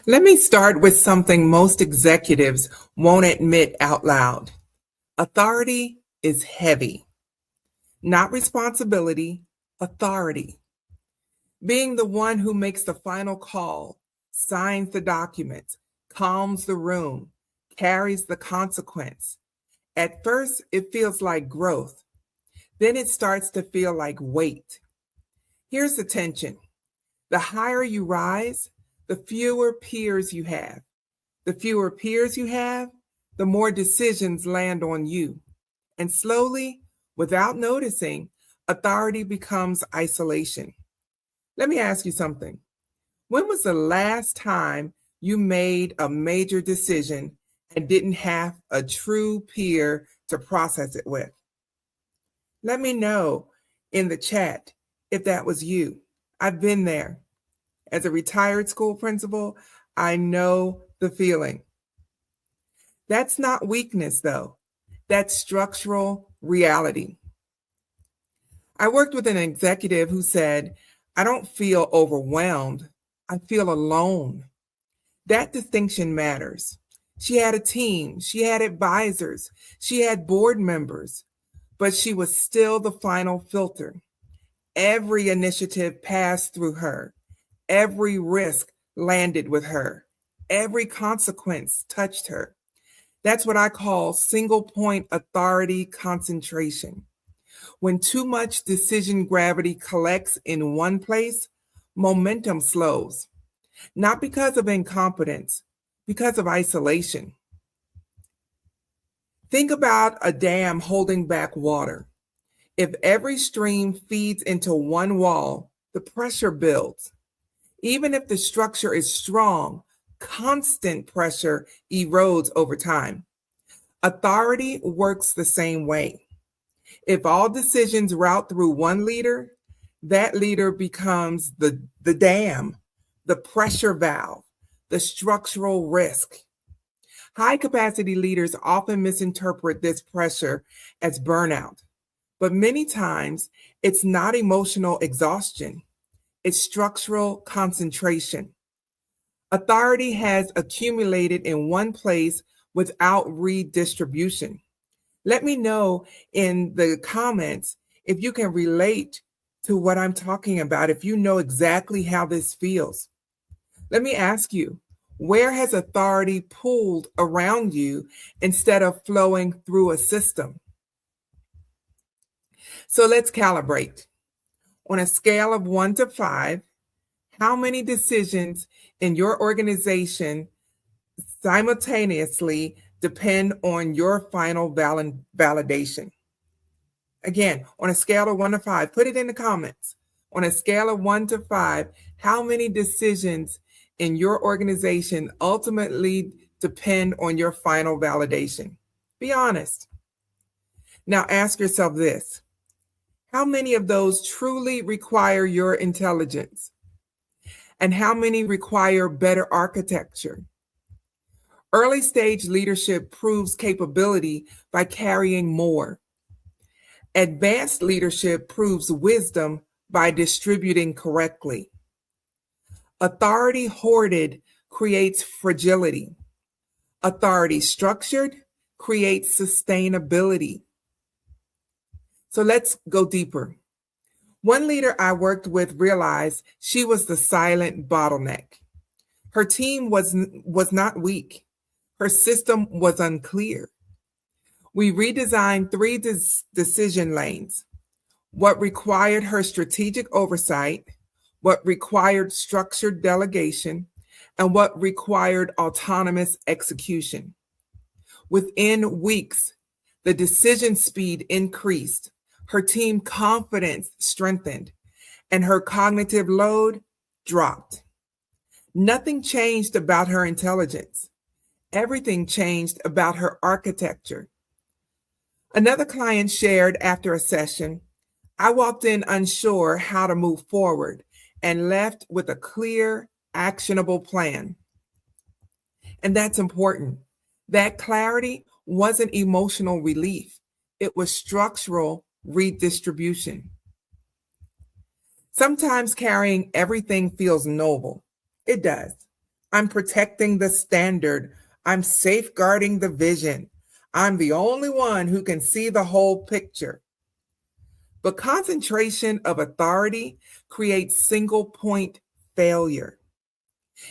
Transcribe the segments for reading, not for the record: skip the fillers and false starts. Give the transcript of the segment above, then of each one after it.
Let me start with something most executives won't admit out loud. Authority is heavy, not responsibility, authority. Being the one who makes the final call, signs the documents, calms the room, carries the consequence. At first, it feels like growth. Then it starts to feel like weight. Here's the tension. The higher you rise, the fewer peers you have. The fewer peers you have, the more decisions land on you. And slowly, without noticing, authority becomes isolation. Let me ask you something. When was the last time you made a major decision and didn't have a true peer to process it with? Let me know in the chat if that was you. I've been there. As a retired school principal, I know the feeling. That's not weakness, though. That's structural reality. I worked with an executive who said, I don't feel overwhelmed. I feel alone. That distinction matters. She had a team, she had advisors, she had board members, but she was still the final filter. Every initiative passed through her. Every risk landed with her. Every consequence touched her. That's what I call single point authority concentration. When too much decision gravity collects in one place, momentum slows. Not because of incompetence, because of isolation. Think about a dam holding back water. If every stream feeds into one wall, the pressure builds. Even if the structure is strong, constant pressure erodes over time. Authority works the same way. If all decisions route through one leader, that leader becomes the dam, the pressure valve, the structural risk. High capacity leaders often misinterpret this pressure as burnout, but many times it's not emotional exhaustion, it's structural concentration. Authority has accumulated in one place without redistribution. Let me know in the comments if you can relate to what I'm talking about, if you know exactly how this feels. Let me ask you, where has authority pulled around you instead of flowing through a system? So let's calibrate. On a scale of 1 to 5, how many decisions in your organization simultaneously depend on your final validation? Again, on a scale of 1 to 5, put it in the comments. On a scale of 1 to 5, how many decisions in your organization ultimately depend on your final validation? Be honest. Now ask yourself this. How many of those truly require your intelligence? And how many require better architecture? Early stage leadership proves capability by carrying more. Advanced leadership proves wisdom by distributing correctly. Authority hoarded creates fragility. Authority structured creates sustainability. So let's go deeper. One leader I worked with realized she was the silent bottleneck. Her team was not weak. Her system was unclear. We redesigned 3 decision lanes: what required her strategic oversight, what required structured delegation, and what required autonomous execution. Within weeks, the decision speed increased, her team confidence strengthened, and her cognitive load dropped. Nothing changed about her intelligence. Everything changed about her architecture. Another client shared after a session, I walked in unsure how to move forward and left with a clear, actionable plan. And that's important. That clarity wasn't emotional relief. It was structural redistribution. Sometimes carrying everything feels noble. It does. I'm protecting the standard. I'm safeguarding the vision. I'm the only one who can see the whole picture. But concentration of authority creates single point failure.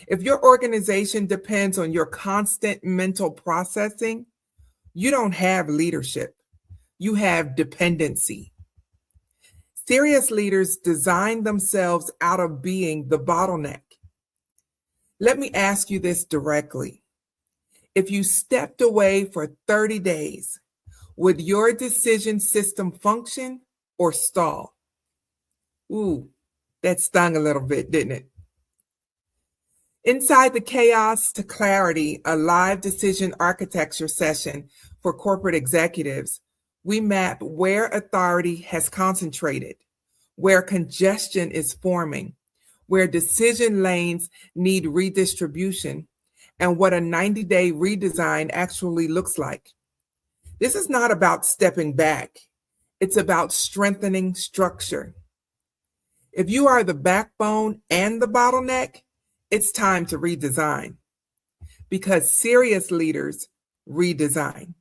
If your organization depends on your constant mental processing, you don't have leadership. You have dependency. Serious leaders design themselves out of being the bottleneck. Let me ask you this directly. If you stepped away for 30 days, would your decision system function or stall? Ooh, that stung a little bit, didn't it? Inside the Chaos to Clarity, a live decision architecture session for corporate executives, we map where authority has concentrated, where congestion is forming, where decision lanes need redistribution, and what a 90-day redesign actually looks like. This is not about stepping back. It's about strengthening structure. If you are the backbone and the bottleneck, it's time to redesign, because serious leaders redesign.